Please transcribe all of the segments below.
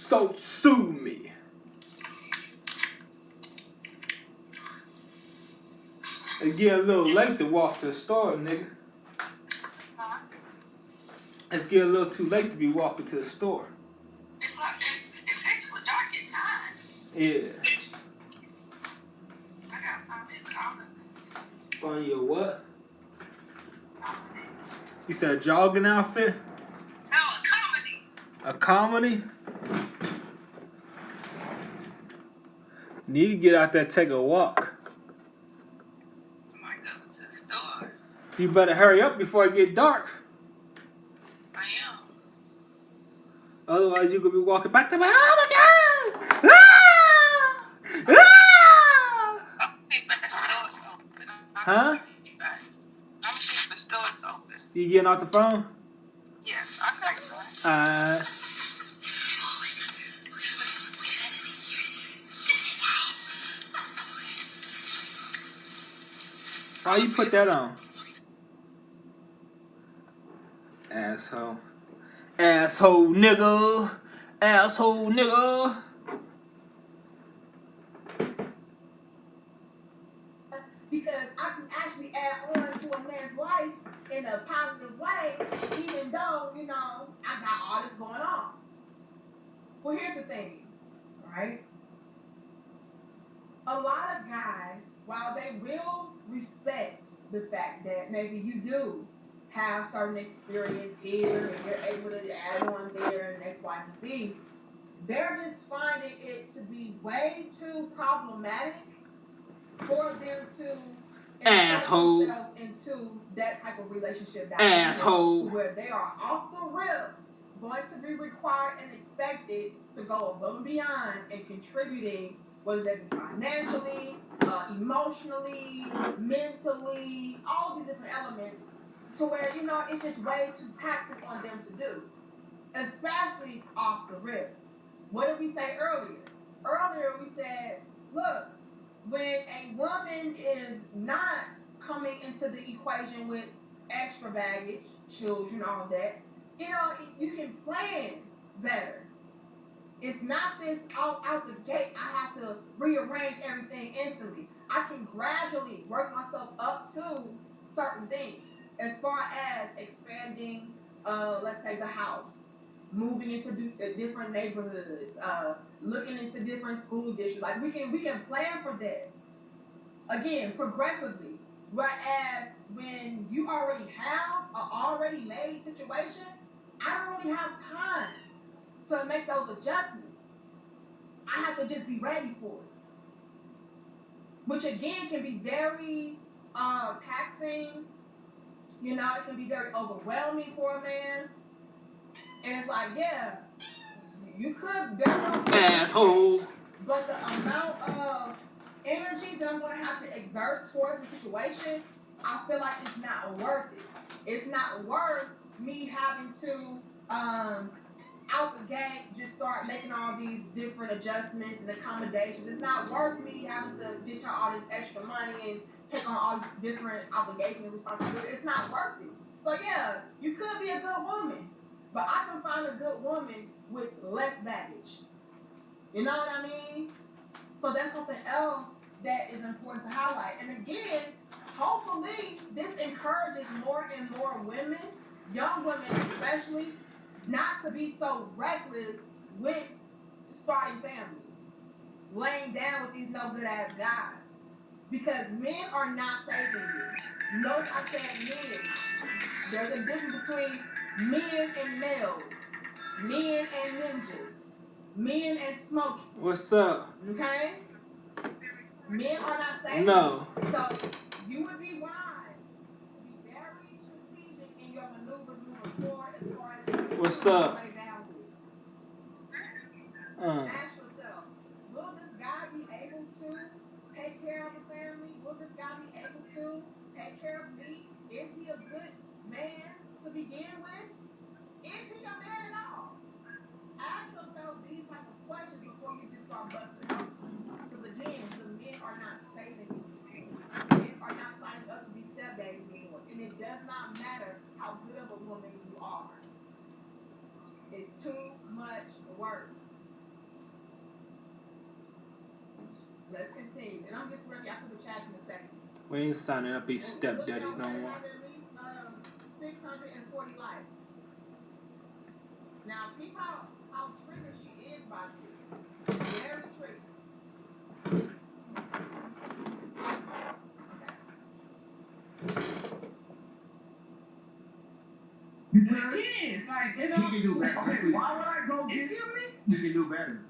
So sue me. It get a little late to walk to the store, nigga. Huh? It's getting a little too late to be walking to the store. It's dark at 9. Yeah. I got 5 minutes longer. Find your what? You said a jogging outfit? No, a comedy. A comedy? Need to get out there and take a walk. I might go to the store. You better hurry up before it get dark. I am. Otherwise, you could be walking back to my. Oh my God! Ah! Ah! Okay, but the store's open. Huh? I'm see if the store's open. You getting off the phone? Yes, I got it. Why you put that on? Asshole. Asshole nigga. Asshole nigga. Because I can actually add on to a man's life in a positive way, even though, you know, I got all this going on. Well, here's the thing, right? A lot of guys, while they will respect the fact that maybe you do have certain experience here and you're able to add on there and X, Y, and Z, they're just finding it to be way too problematic for them to Asshole. themselves into that type of relationship Asshole. to where they are off the rip going to be required and expected to go above and beyond and contributing, whether that be financially, emotionally, mentally, all these different elements, to where, you know, it's just way too taxing on them to do, especially off the rip. What did we say earlier? Earlier we said, look, when a woman is not coming into the equation with extra baggage, children, all of that, you know, you can plan better. It's not this out the gate, I have to rearrange everything instantly. I can gradually work myself up to certain things as far as expanding, let's say, the house, moving into different neighborhoods, looking into different school districts. Like we can plan for that. Again, progressively. Whereas when you already have an already made situation, I don't really have time to make those adjustments. I have to just be ready for it. Which again can be very taxing. You know, it can be very overwhelming for a man. And it's like, yeah, you could Asshole. but the amount of energy that I'm going to have to exert towards the situation, I feel like it's not worth it. It's not worth me having to, out the gate, just start making all these different adjustments and accommodations. It's not worth me having to dish out all this extra money and take on all these different obligations and responsibilities. It's not worth it. So yeah, you could be a good woman, but I can find a good woman with less baggage. You know what I mean? So that's something else that is important to highlight. And again, hopefully this encourages more and more women, young women especially, not to be so reckless with starting families, laying down with these no good ass guys. Because men are not saving you. Note I said men. There's a difference between men and males, men and ninjas, men and smoking. What's up? Okay? Men are not saving No. you. So you would be wise to be very strategic in your maneuvers moving forward as far as What's up? lay down with. Ask yourself, will this guy be able to take care of the family? Will this guy be able to take care of me? Is he a good man to begin with? Is he a man at all? Ask yourself these type of questions before you just start busting up. Because again, the men are not saving you. Men are not signing up to be stepdaddies anymore. And it does not matter how good of a woman you are. It's too much work. We ain't signing up these Look at stepdaddies no her more. have at least 640 likes. Now, keep how triggered she is by this. Very triggered. Because kids, like, you know, he can do better. Okay, why would I go get? Excuse me? He can do better.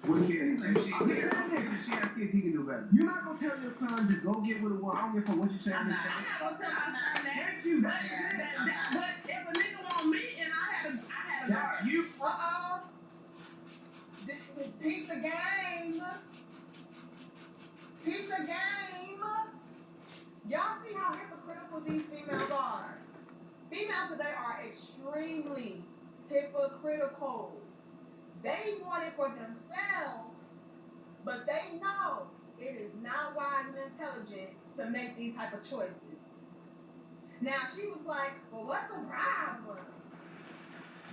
What kids? She has kids, he can do better. You're not gonna tell your son to go get with a woman. I don't give a fuck what you say. I'm not gonna tell my son that. Thank you. But if a nigga want me and I had a That's daughter. you. Peep the game. Peep the game. Y'all see how hypocritical these females are. Females today are extremely hypocritical. They want it for themselves, but they know it is not wise and intelligent to make these type of choices. Now she was like, well, what's the problem?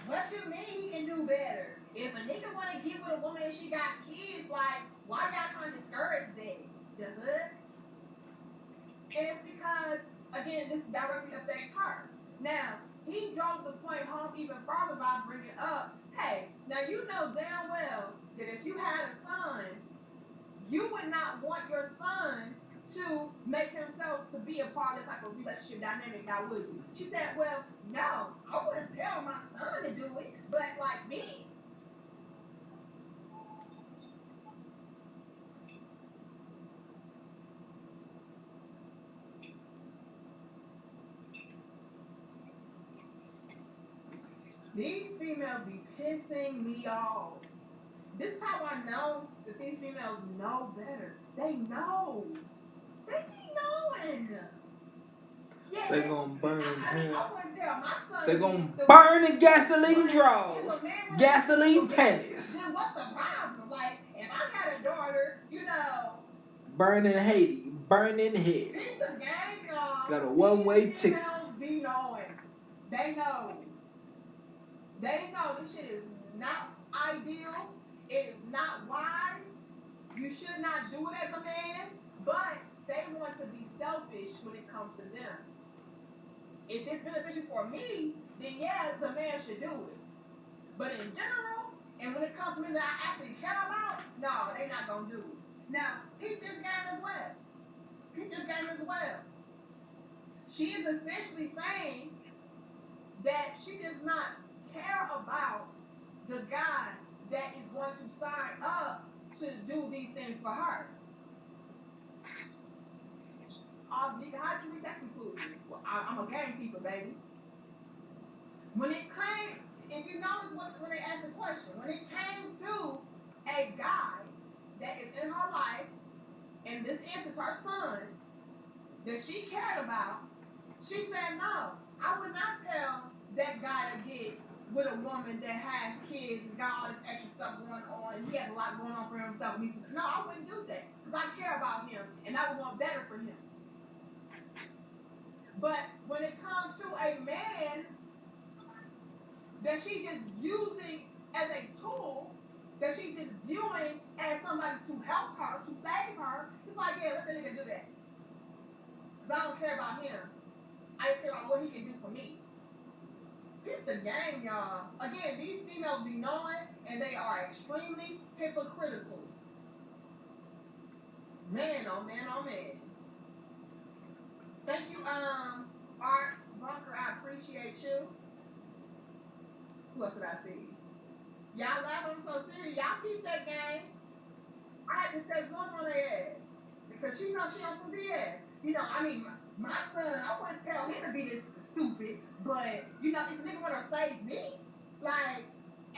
What you mean he can do better? If a nigga want to get with a woman and she got kids, like, why y'all trying to discourage that? The hood? And it's because, again, this directly affects her. Now, he drove the point home even further by bringing up, hey, now you know damn well that if you had a son, you would not want your son to make himself to be a part of this type of relationship dynamic, now would you? She said, well, no, I wouldn't tell my son to do it, but like me. These females be pissing me off. This is how I know that these females know better. They know. They be knowing. Yeah. They gonna burn in hell. I wouldn't tell my son. They gonna burn in gasoline If draws, a man wanna gasoline do pennies, then what's the problem? Like, if I had a daughter, you know, burn in Haiti, burn in hell. it's a game, y'all. Got a one-way These ticket. females be knowing. They know. They know this shit is not ideal. It is not wise. You should not do it as a man, but they want to be selfish when it comes to them. If it's beneficial for me, then yeah, the man should do it. But in general, and when it comes to me that I actually care about, no, they not gonna do it. Now, keep this game as well. Keep this game as well. She is essentially saying that she does not care about the guy that is going to sign up to do these things for her. Nigga, how did you reach that conclusion? Well, I'm a gamekeeper, baby. When it came, if you notice when they asked the question, when it came to a guy that is in her life, in this instance her son, that she cared about, she said no. I would not tell that guy to get with a woman that has kids and got all this extra stuff going on. He has a lot going on for himself. And he said, no, I wouldn't do that because I care about him and I would want better for him. But when it comes to a man that she's just using as a tool, that she's just viewing as somebody to help her, to save her, it's like, yeah, let the nigga do that. Because I don't care about him. I just care about what he can do for me. It's the game, y'all. Again, these females be knowing, and they are extremely hypocritical. Man, oh man, oh man. Thank you, Art Bunker. I appreciate you. Who else did I see? Y'all laugh, I'm so serious. Y'all keep that game. I had to say one on their ass because she knows she on some BS. You know, I mean, my son, I wouldn't tell him to be this stupid, but you know, if a nigga wanna save me, like,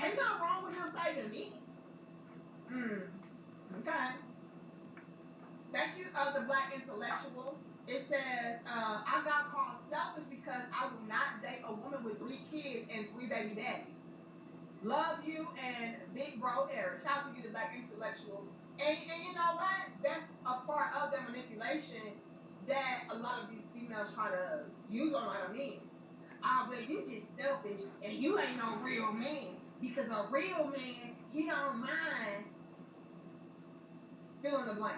ain't nothing wrong with him saving me. Okay. Thank you, the Black Intellectual. It says, I got called selfish because I will not date a woman with 3 kids and 3 baby daddies. Love you and big bro Eric. Shout out to you, the Black Intellectual. And you know what? That's a part of the manipulation that a lot of these females try to use on a lot of men. But you just selfish and you ain't no real man. Because a real man, he don't mind fill in the blank.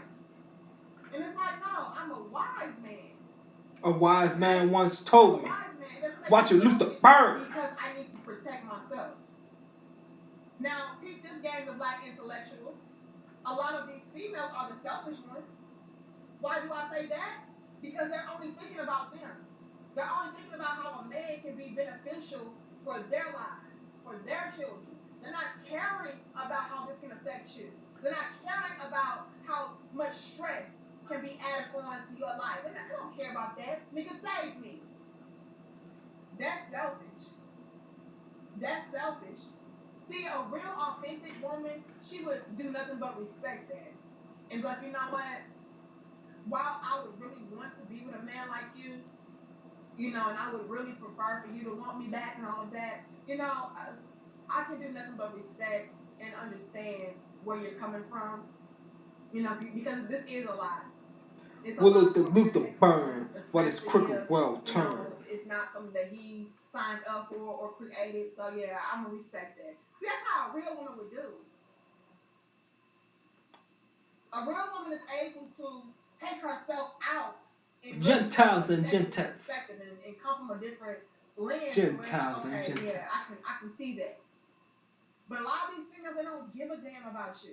And it's like, no, I'm a wise man. A wise man once told me, A wise man doesn't make watch me your Luther selfish burn. because I need to protect myself. Now, peep this game, the black intellectual. A lot of these females are the selfish ones. Why do I say that? Because they're only thinking about them. They're only thinking about how a man can be beneficial for their lives, for their children. They're not caring about how this can affect you. They're not caring about how much stress can be added on to your life. They don't care about that. Nigga, save me. That's selfish. That's selfish. See, a real authentic woman, she would do nothing but respect that. And be like, you know what? While I would really want to be with a man like you, you know, and I would really prefer for you to want me back and all of that, you know, I can do nothing but respect and understand where you're coming from, you know, because this is a lie. It's a Will lie the for Luther men, burn while his especially crooked if, world you turn? know, it's not something that he signed up for or created. So yeah, I'm gonna respect that. See, that's how a real woman would do. A real woman is able to take herself out and Gentiles and really Gentiles. perspective and come from a different lens. Gentiles where, and okay, Gentiles. yeah, I can see that. But a lot of these females, they don't give a damn about you.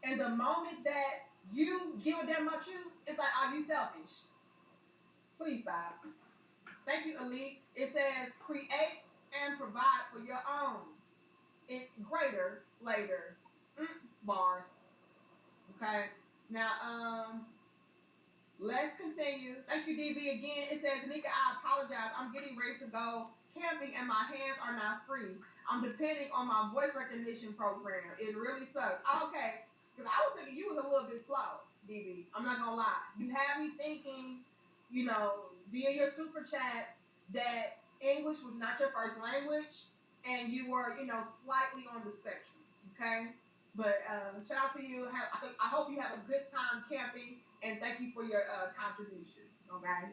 And the moment that you give a damn about you, it's like, are you selfish? Please stop. Thank you, Elite. It says, create and provide for your own. It's greater later. Bars. Okay. Now, let's continue. Thank you, DB. Again, it says, Nika, I apologize. I'm getting ready to go camping and my hands are not free. I'm depending on my voice recognition program. It really sucks. Okay. Because I was thinking you was a little bit slow, DB. I'm not going to lie. You have me thinking, you know, via your super chats that English was not your first language and you were, you know, slightly on the spectrum. Okay? But shout out to you. I hope you have a good time camping, and thank you for your contributions. Okay.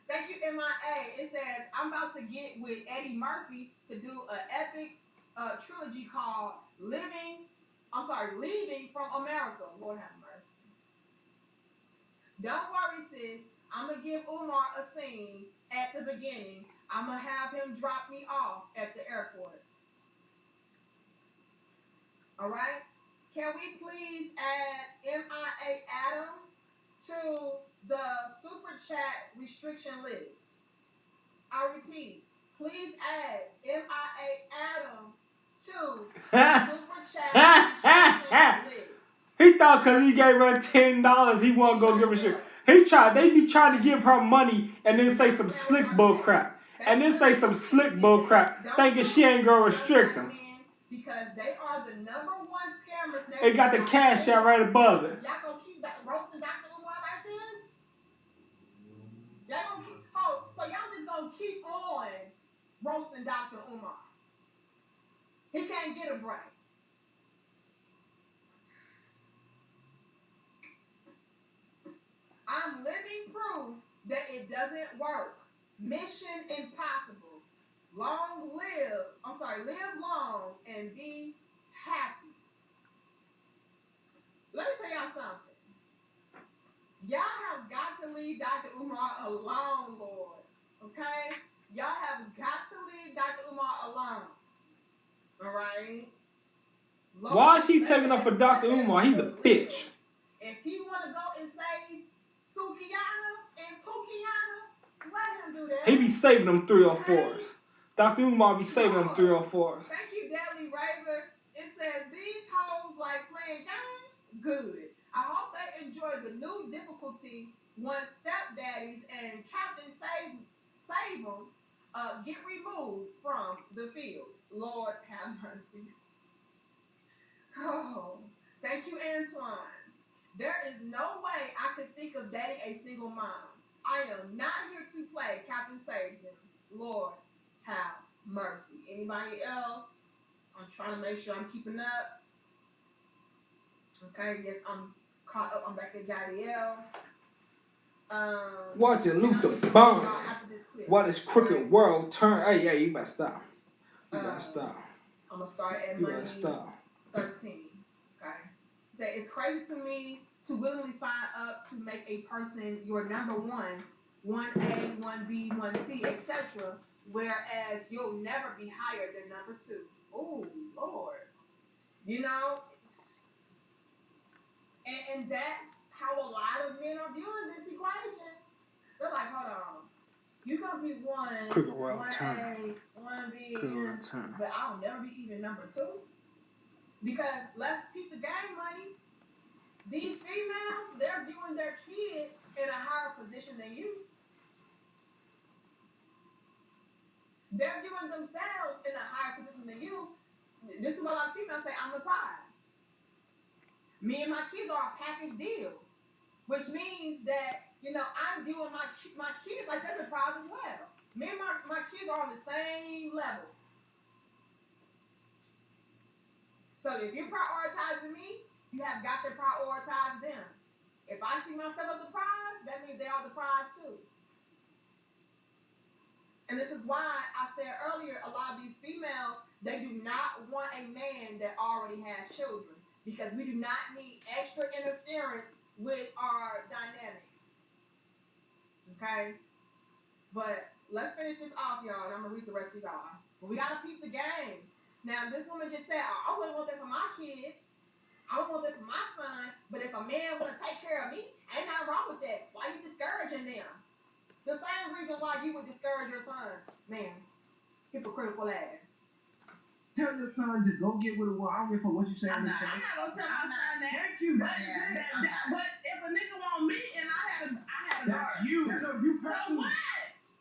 Thank you, MIA. It says I'm about to get with Eddie Murphy to do an epic trilogy called Leaving from America. Lord have mercy. Don't worry, sis. I'm gonna give Umar a scene at the beginning. I'm gonna have him drop me off at the airport. All right. Can we please add MIA Adam to the super chat restriction list? I repeat, please add MIA Adam to the super chat restriction list. He thought because he gave her $10, he wasn't gonna give her shit. They be trying to give her money and then say some slick bull crap. And then say some slick bull crap, thinking she ain't gonna restrict him. Because they are the number one scammers. They got the cash out right above it. Y'all gonna keep roasting Dr. Umar like this? Y'all gonna keep, so y'all just gonna keep on roasting Dr. Umar. He can't get a break. I'm living proof that it doesn't work. Mission impossible. Live long and be happy. Let me tell y'all something. Y'all have got to leave Dr. Umar alone, Lord. Okay? Y'all have got to leave Dr. Umar alone. Alright? Why is he taking up for Dr. Umar? He's a bitch. If he want to go and save Sukiana and Pukiana, let him do that. He be saving them 304s. Dr. Umar be saving them 304s. Thank you, Deadly Raver. It says, these hoes like playing games? Good. I hope they enjoy the new difficulty once stepdaddies and Captain Save them get removed from the field. Lord have mercy. Oh, thank you, Antoine. There is no way I could think of dating a single mom. I am not here to play Captain Save them. Lord have mercy. Anybody else? I'm trying to make sure I'm keeping up. Okay, yes, I'm caught up. I'm back at Jadiel. Watch it, Luther burn. While this crooked world turn. Hey, you better stop. You better stop. I'm gonna start at You money better stop. 13. Okay. Say it's crazy to me to willingly sign up to make a person your number one, 1A, 1B, 1C, etc., whereas you'll never be higher than number 2. Oh, Lord. You know, and that's how a lot of men are viewing this equation. They're like, hold on. You're going to be 1, Cricket World 1A, Turn. 1B, Cricket World Turn. but I'll never be even number 2. Because let's keep the game money. These females, they're viewing their kids in a higher position than you. They're viewing themselves in a higher position than you. This is what a lot of females say, I'm the prize. Me and my kids are a package deal, which means that, you know, I'm viewing my kids like they're the prize as well. Me and my kids are on the same level. So if you're prioritizing me, you have got to prioritize them. If I see myself as the prize, that means they are the prize too. And this is why I said earlier, a lot of these females, they do not want a man that already has children, because we do not need extra interference with our dynamic. Okay? But let's finish this off, y'all, and I'm going to read the rest of y'all. But we got to peep the game. Now, this woman just said, I wouldn't want that for my kids. I wouldn't want that for my son. But if a man want to take care of me, ain't nothing wrong with that. Why you discouraging them? The same reason why you would discourage your son, man. Hypocritical ass. Tell your son to go get with a woman. I don't give a fuck what you say on the show. I'm not gonna tell my son that. Thank you. But if a nigga want me and I had a That's daughter, you. That's you so personally. what?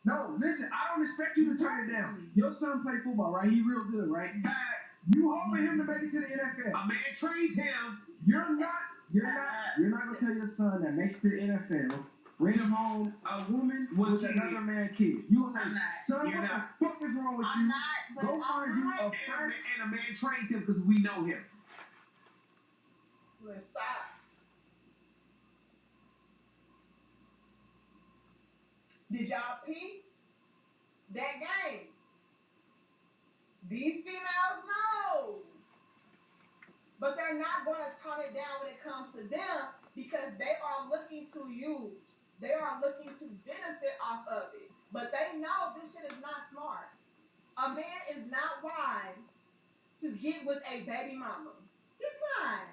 No, listen, I don't expect you to turn it down. Your son play football, right? He real good, right? Facts. You hoping him to make it to the NFL. A man trains him. You're not gonna tell your son that makes it to the NFL, bring home a woman with another man kid. You gonna say, I'm not. son, You're what not. the fuck is wrong with I'm you? not, but Go find you a fresh. And a man trains him because we know him. Let's stop. Did y'all peep that game? These females know. But they're not going to turn it down when it comes to them, because they are looking to use. They are looking to benefit off of it. But they know this shit is not smart. A man is not wise to get with a baby mama. He's not.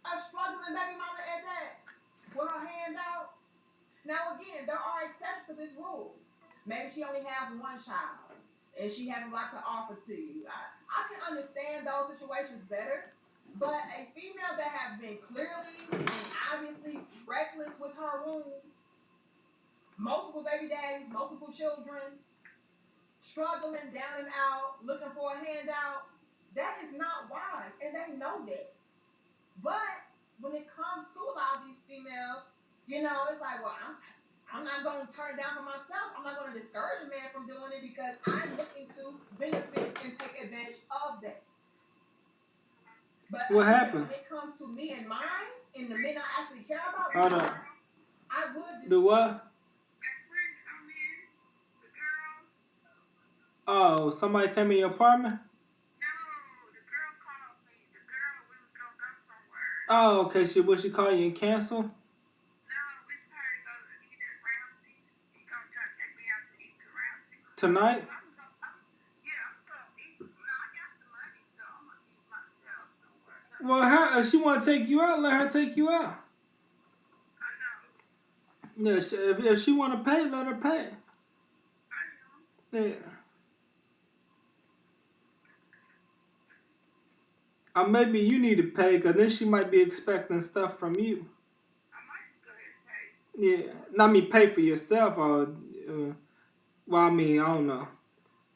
A struggling baby mama at that, with her hand out. Now again, there are exceptions to this rule. Maybe she only has one child, and she has a lot to offer to you. I can understand those situations better, but a female that has been clearly and obviously reckless with her womb, multiple baby daddies, multiple children, struggling down and out, looking for a handout, that is not wise, and they know that. But when it comes to a lot of these females, you know, it's like, well, I'm not going to turn it down for myself. I'm not going to discourage a man from doing it, because I'm looking to benefit and take advantage of that. But What again, happened? when it comes to me and mine, and the men I actually care about, Hold on. I would The what? Oh, somebody came in your apartment? Oh, okay. Was she call you and cancel? Tonight? Well, if she want to take you out, let her take you out. Yeah, if she want to pay, let her pay. Yeah. Or maybe you need to pay, because then she might be expecting stuff from you. Yeah. Not me pay for yourself, or, well, I mean, I don't know.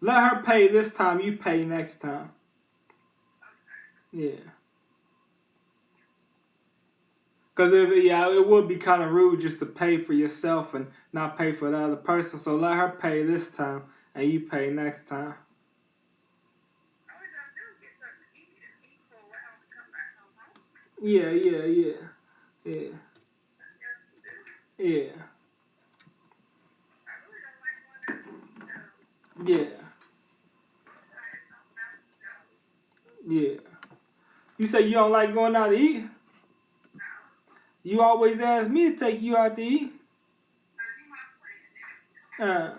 Let her pay this time, you pay next time. Yeah. Because it would be kind of rude just to pay for yourself and not pay for the other person. So let her pay this time and you pay next time. Yeah. Yeah. Yeah. You say you don't like going out to eat? You always ask me to take you out to eat. Yeah.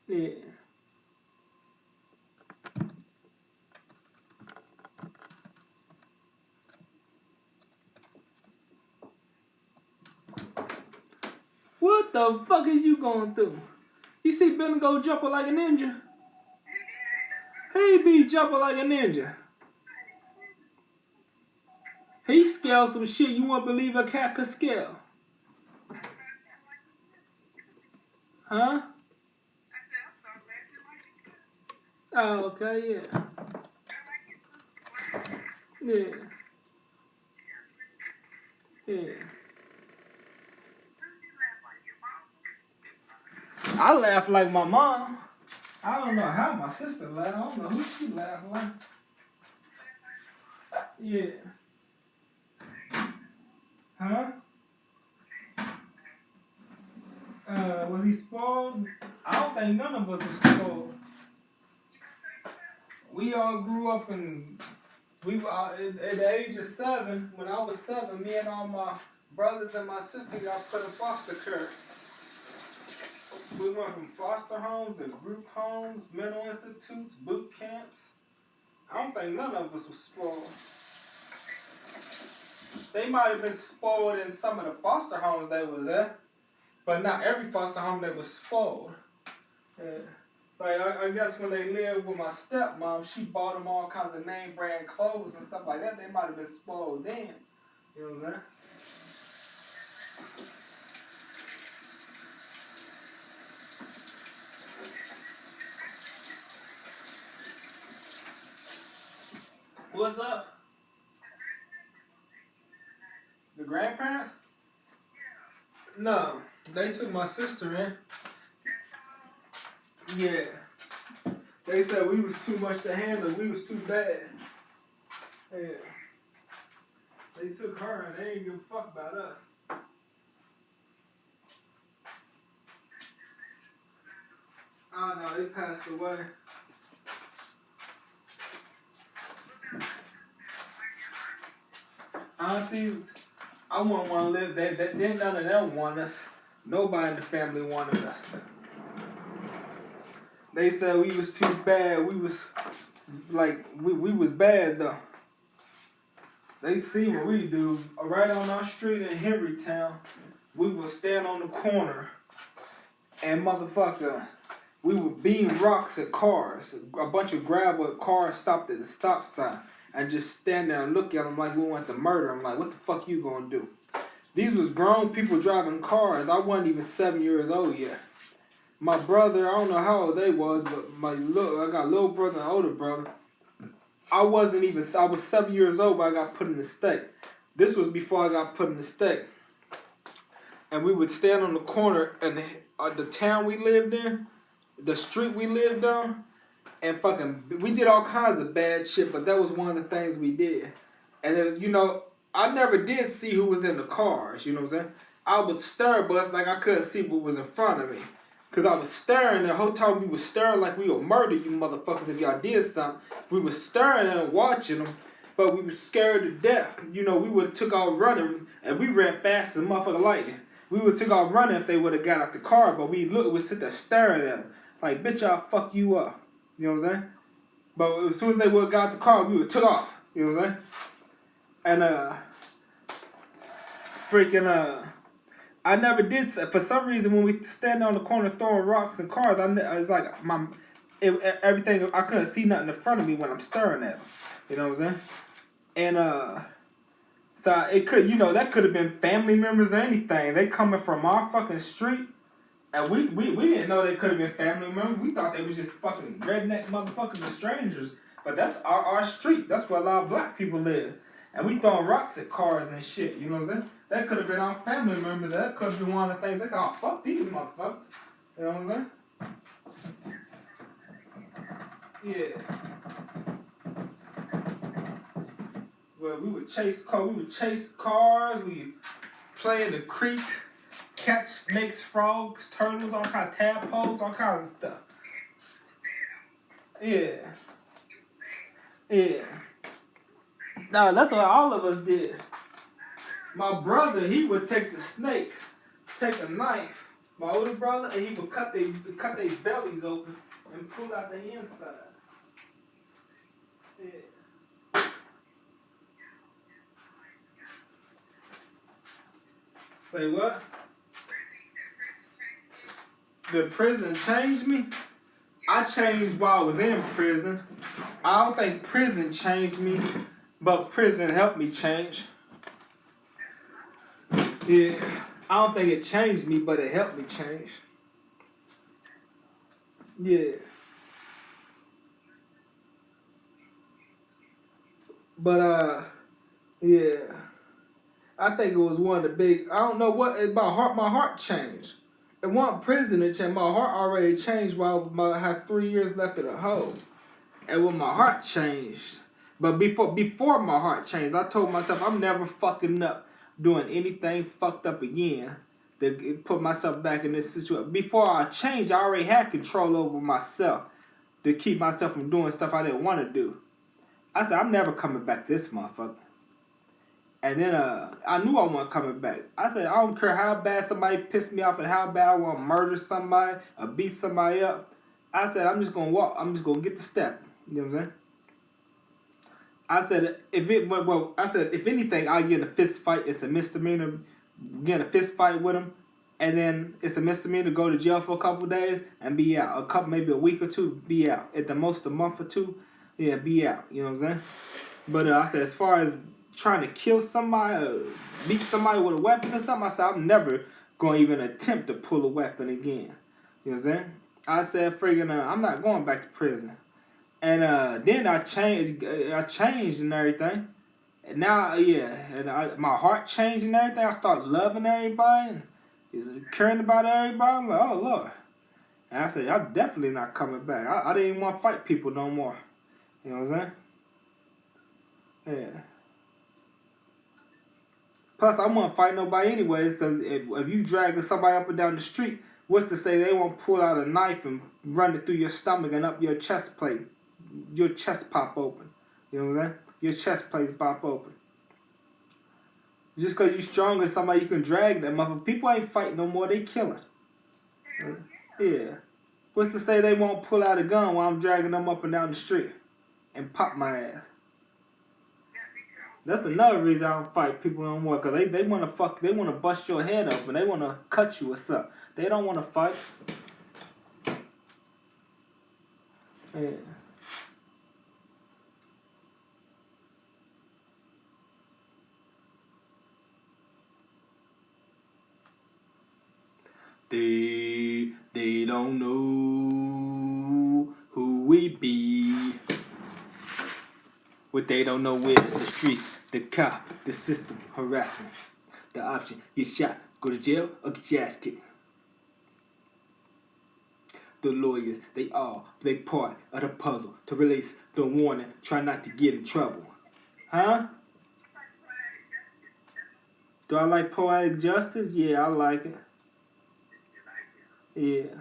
Yeah. What the fuck is you going through? You see Billy go jumping like a ninja? He be jumping like a ninja. He scaled some shit you won't believe a cat could scale. Huh? Oh, okay, yeah. Yeah. Yeah. I laugh like my mom. I don't know how my sister laugh. I don't know who she laugh like. Yeah. Huh? Was he spoiled? I don't think none of us was spoiled. We all grew up we were at the age of 7. When I was 7, me and all my brothers and my sister got put in foster care. We went from foster homes to group homes, mental institutes, boot camps. I don't think none of us was spoiled. They might have been spoiled in some of the foster homes they was at, but not every foster home that was spoiled. Yeah. Like, I guess when they lived with my stepmom, she bought them all kinds of name brand clothes and stuff like that. They might have been spoiled then. You know what I'm saying? What's up? The grandparents? No, they took my sister in. Yeah. They said we was too much to handle. We was too bad. Yeah. They took her and they didn't give a fuck about us. Oh no, they passed away. Aunties, I wouldn't want to live. They none of them want us. Nobody in the family wanted us. They said we was too bad. We was like we was bad though. They see what we do. Right on our street in Henrytown, we would stand on the corner and motherfucker, we would beam rocks at cars. A bunch of gravel cars stopped at the stop sign and just stand there and look at them like we want to murder them. Like, what the fuck you gonna do? These was grown people driving cars. I wasn't even 7 years old yet. My brother, I don't know how old they was, but I got a little brother and older brother. I was 7 years old, but I got put in the stake. This was before I got put in the stake. And we would stand on the corner, and the town we lived in, the street we lived on, and we did all kinds of bad shit, but that was one of the things we did. And then, I never did see who was in the cars, you know what I'm saying? I would stare, but it's like I couldn't see what was in front of me. Because I was staring, the whole time we was staring like we would murder you motherfuckers if y'all did something. We was staring and watching them, but we was scared to death. We would have took off running, and we ran fast as motherfucker lightning. We would have took off running if they would have got out the car, but we sit there staring at them. Like, bitch, I'll fuck you up. You know what I'm saying? But as soon as they would have got out the car, we would have took off. You know what I'm saying? And, I never did. For some reason, when we stand on the corner throwing rocks and cars, it's like everything. I couldn't see nothing in front of me when I'm staring at them. You know what I'm saying? And so it could, that could have been family members or anything. They coming from our fucking street, and we didn't know they could have been family members. We thought they was just fucking redneck motherfuckers and strangers. But that's our street. That's where a lot of black people live. And we throwing rocks at cars and shit. You know what I'm saying? That could have been our family members. That could have been one of the things. They thought, oh, fuck these motherfuckers. You know what I'm saying? Yeah. Well, we would chase cars. We play in the creek, catch snakes, frogs, turtles, all kinds of tadpoles, all kinds of stuff. Yeah. Yeah. No, that's what all of us did. My brother, he would take the snake, take a knife, my older brother, and he would cut their bellies open and pull out the inside. Yeah. Say what? The prison changed me? I changed while I was in prison. I don't think prison changed me, but prison helped me change. Yeah. I don't think it changed me, but it helped me change. Yeah. But yeah. I think it was one of the big. I don't know what. My heart changed. It wasn't prison that changed. My heart already changed while I had 3 years left in the hole. And when my heart changed, but before my heart changed, I told myself I'm never fucking up doing anything fucked up again to put myself back in this situation. Before I changed, I already had control over myself to keep myself from doing stuff I didn't want to do. I said I'm never coming back this motherfucker. And then I knew I wasn't coming back. I said, I don't care how bad somebody pissed me off and how bad I want to murder somebody or beat somebody up. I said, I'm just going to walk. I'm just going to get the step. You know what I'm saying? I said, if anything, I'll get in a fist fight. It's a misdemeanor. Get in a fist fight with him. And then it's a misdemeanor to go to jail for a couple of days and be out. Maybe a week or two, be out. At the most, a month or two, yeah, be out. You know what I'm saying? But I said, as far as trying to kill somebody or beat somebody with a weapon or something, I said, I'm never going to even attempt to pull a weapon again. You know what I'm saying? I said, friggin', I'm not going back to prison. And then I changed and everything. And now, my heart changed and everything. I started loving everybody and caring about everybody. I'm like, oh, Lord. And I said, I'm definitely not coming back. I didn't even want to fight people no more. You know what I'm saying? Yeah. Plus, I won't fight nobody anyways, because if you dragging somebody up and down the street, what's to say they won't pull out a knife and run it through your stomach and up your chest plate? Your chest pop open. You know what I'm saying? Your chest plates pop open. Just because you're stronger than somebody, you can drag them up. People ain't fighting no more, they killing. Yeah. What's to say they won't pull out a gun while I'm dragging them up and down the street and pop my ass? That's another reason I don't fight people no more, because they want to bust your head up and they want to cut you or something. They don't want to fight. Yeah. They don't know who we be. What they don't know is the streets, the cop, the system, harassment. The option, get shot, go to jail, or get your ass kicked. The lawyers, they all play part of the puzzle to release the warning, try not to get in trouble. Huh? Do I like poetic justice? Yeah, I like it. Yeah.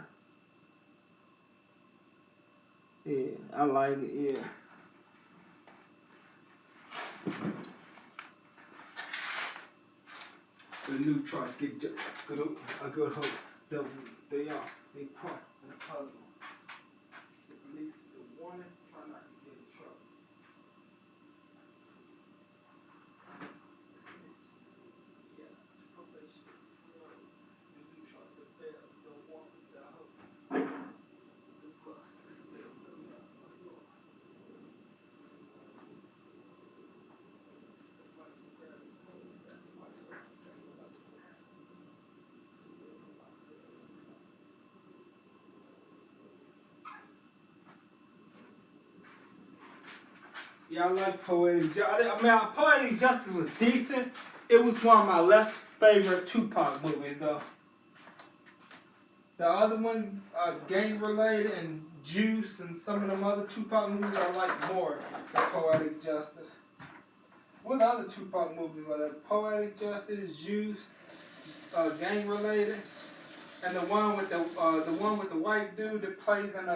Yeah, I like it, yeah. The new charge get a good hope. They part in the puzzle. Release the warning, try not to get in trouble. Yeah, probation. The new charge, the bail, the warning, the hope. The plus, the seal, the love of the Lord. Yeah, I like Poetic Justice. Poetic Justice was decent. It was one of my less favorite Tupac movies, though. The other ones are gang-related and Juice and some of them other Tupac movies I like more than Poetic Justice. What other Tupac movies were there? Poetic Justice, Juice, gang related, and the one with the white dude that plays in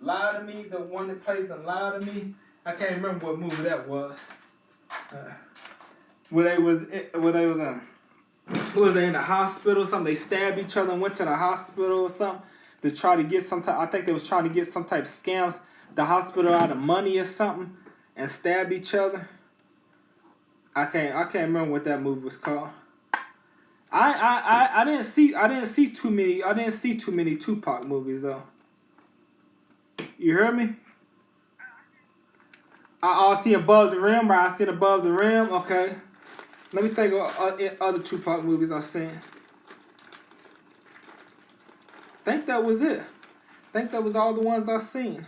Lie to Me, the one that plays in Lie to Me. I can't remember what movie that was. Where they was in the hospital or something? They stabbed each other and went to the hospital or something to try to get some type. I think they was trying to get some type of scams the hospital out of money or something and stab each other. I can't remember what that movie was called. I didn't see too many Tupac movies though. You heard me? I see Above the Rim, or I seen Above the Rim. Okay, let me think of other Tupac movies I seen. Think that was it. Think that was all the ones I seen.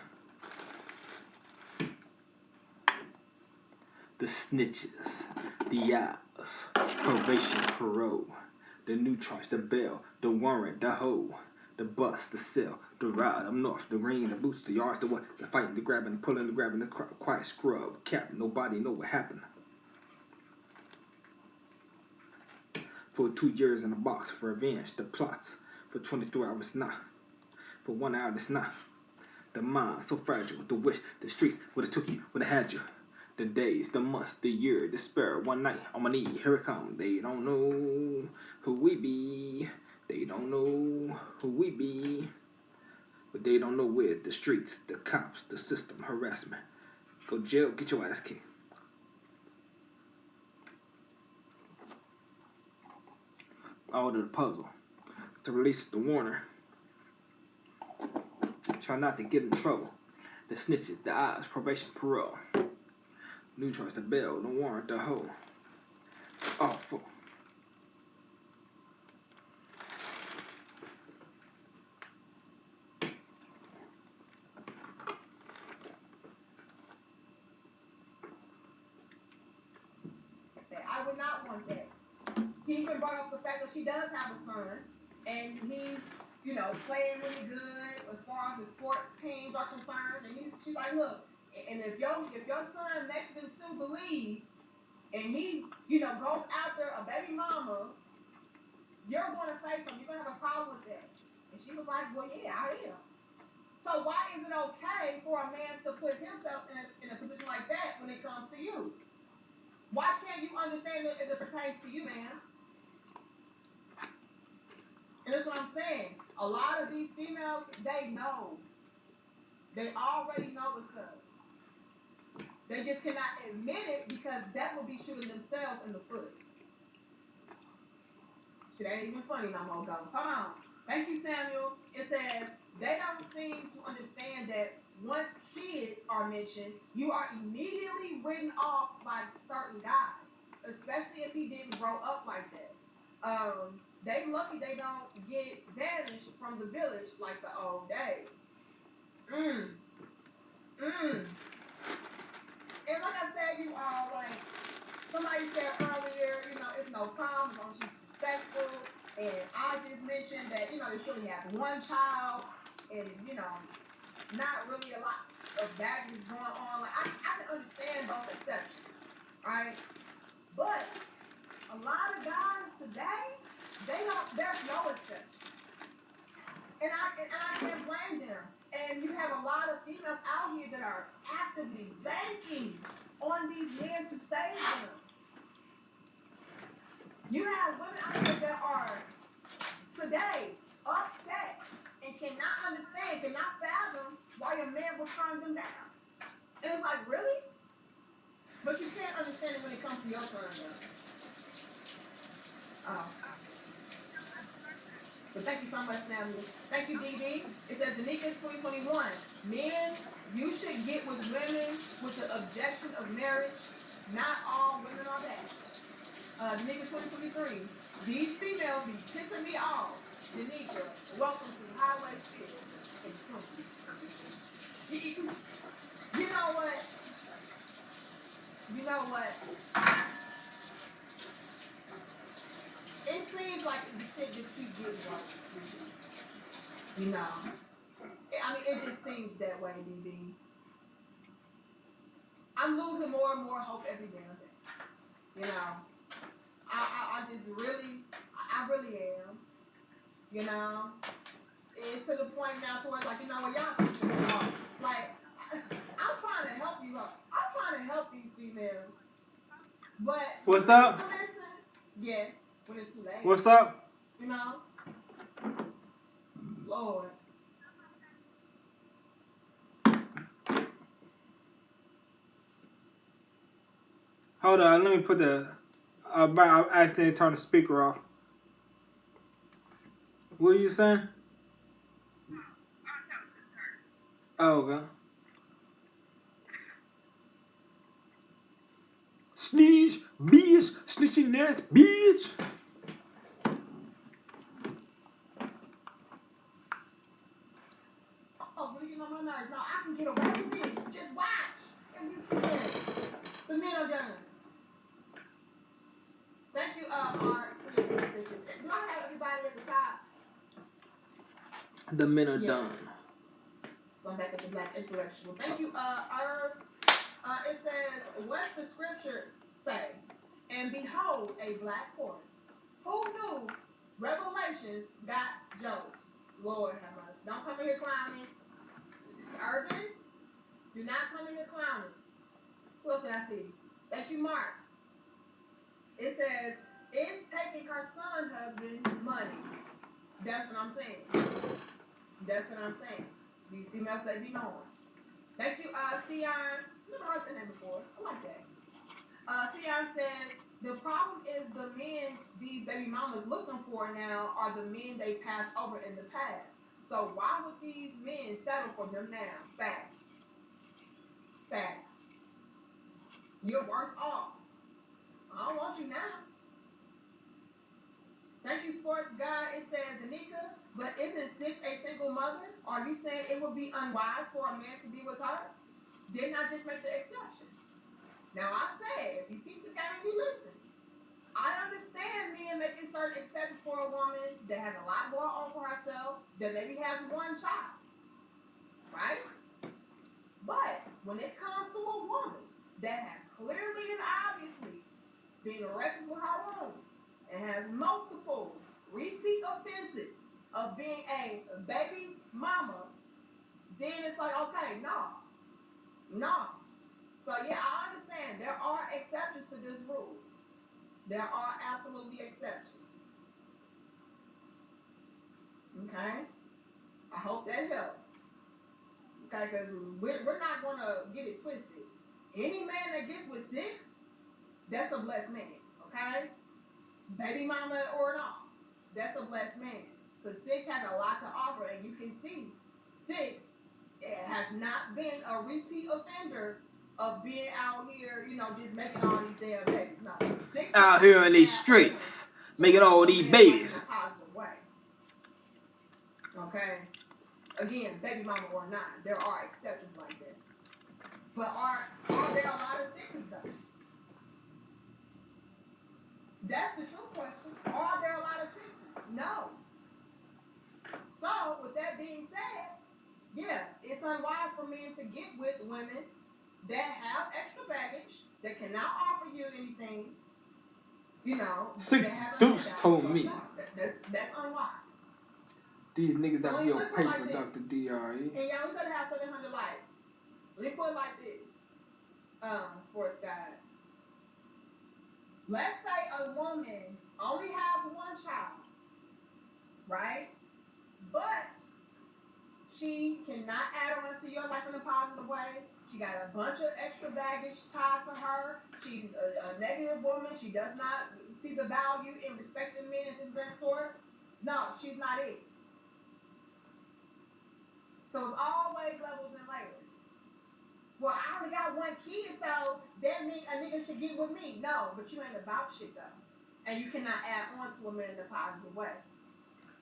The Snitches, The Owls, Probation, Parole, The New Charge, The Bell, The Warrant, The Hoe, The Bust, The Cell, The Ride, Up North, The Green, The Boots, The Yards, The What, The Fighting, The Grabbing, The Pulling, The Grabbing, The Quiet Scrub, Cap, Nobody Know What Happened. For 2 years in a box, for revenge, The Plots, for 23 hours now, for 1 hour it's not. The mind so fragile, the wish, the streets would have took you, would have had you. The days, the months, the year, despair, one night on my knee, here it come. They don't know who we be. They don't know who we be. But they don't know where the streets, the cops, the system, harassment. Go jail, get your ass kicked. Order the puzzle. To release the warner. Try not to get in trouble. The Snitches, The Eyes, Probation, Parole. New Charge, The Bell, The Warrant, The Hoe. Awful. I would not want that. He even brought up the fact that she does have a son, and he's, playing really good as far as the sports teams are concerned. And she's like, look, and if your son makes them to believe, and he, goes after a baby mama, you're going to say something. You're going to have a problem with that. And she was like, well, yeah, I am. So why is it okay for a man to put himself in a position like that when it comes to you? Why can't you understand it as it pertains to you, man? And that's what I'm saying. A lot of these females, they know. They already know what's up. They just cannot admit it because that will be shooting themselves in the foot. Shit ain't even funny no more, though. Hold on. Thank you, Samuel. It says, they don't seem to understand that once kids are mentioned, you are immediately written off by certain guys, especially if he didn't grow up like that. They lucky they don't get banished from the village like the old days. And like I said, you all, like somebody said earlier, it's no problem as long as she's respectful. And I just mentioned that, they should only have one child and, not really a lot of baggage going on. Like, I can understand those exceptions, right? But a lot of guys today, there's no exception. And I can't blame them. And you have a lot of females out here that are actively banking on these men to save them. You have women out here that are today upset and cannot understand, cannot fathom why a man will turn them down. And it's like, really? But you can't understand it when it comes to your turn down. But thank you so much, Samuel. Thank you, DB. It says, Danica 2021, men, you should get with women with the objection of marriage. Not all women are bad. Danica 2023, these females be tipping me off. Danica, welcome to Highway 6. You know what? It seems like the shit just keeps getting worse. It just seems that way, DB. I'm losing more and more hope every damn day. I just really, I I really am. You know, it's to the point now to where like, you know what, y'all pissing me off. Like, I'm trying to help you up. I'm trying to help these females. But What's up? listen, yes, when it's too late. What's up? You know? Lord. Hold on, let me put the. I accidentally turned the speaker off. What are you saying? Oh, okay. Sneeze, bitch, snitching ass, bitch. Oh, what are you on my nerves? No, I can get away with this. Just watch. And you can. The men are done. Thank you, Art, for your decision. Do I have everybody at the top? The men are Yeah. done. So I'm back at the Black Intellectual. Thank you, Irv. It says, what's the scripture say? And behold, a black horse. Who knew Revelations got jokes? Lord have mercy. Don't come in here clowning. Irvin, do not come in here clowning. Who else did I see? Thank you, Mark. It says, is taking her son husband money. That's what I'm saying. That's what I'm saying. These females, they be knowing. Thank you, Sion. Never heard that name before. I like that. Sion says, the problem is the men these baby mamas looking for now are the men they passed over in the past. So why would these men settle for them now? Facts. Facts. You're worse off. I don't want you now. Thank you, Sports Guy. It says, Danica, but isn't Six a single mother? Are you saying it would be unwise for a man to be with her? Didn't I just make the exception? Now I said, if you keep the game, you listen. I understand men making certain exceptions for a woman that has a lot going on for herself, that maybe has one child. Right? But when it comes to a woman that has clearly and obviously been arrested for her womb and has multiple repeat offenses of being a baby mama, then it's like, okay, no. So yeah, I understand there are exceptions to this rule. There are absolutely exceptions. Okay? I hope that helps. Okay, because we're not going to get it twisted. Any man that gets with Six, that's a blessed man. Okay? Baby mama or not, that's a blessed man. Because Six has a lot to offer, and you can see Six has not been a repeat offender of being out here, you know, just making all these damn babies. No, Six Out here in these streets, making all these babies. in a positive way. Okay? Again, baby mama or not, there are exceptions like that. But are there a lot of Sixes though? That's the true question. Are there a lot of Sixes? No. So, with that being said, yeah, it's unwise for men to get with women that have extra baggage, that cannot offer you anything, you know. Six that have a Deuce handout. told So, me. no, that's unwise. These niggas So out let here me on put it like paper, this. Dr. D.R.E. And yeah, we better have 700 likes. Let me put it like this. Sports guide. Let's say a woman only has one child, right? But she cannot add on to your life in a positive way. She got a bunch of extra baggage tied to her. She's a negative woman. She does not see the value in respecting men and things of that sort. No, she's not it. So it's always levels and layers. Well, I only got one kid, so that means a nigga should get with me. No, but you ain't about shit though. And you cannot add on to a man in a positive way.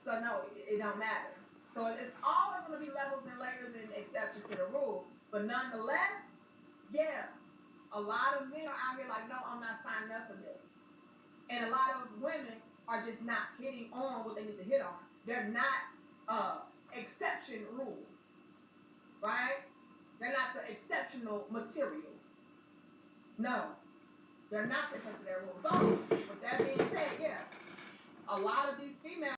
So no, it don't matter. So it's always going to be levels and layers and exceptions to the rule. But nonetheless, yeah, a lot of men are out here like, no, I'm not signing up for this. And a lot of women are just not hitting on what they need to hit on. They're not exception rule, right? They're not the exceptional material. No, they're not the exceptional rule. So, with that being said, yeah, a a lot of these females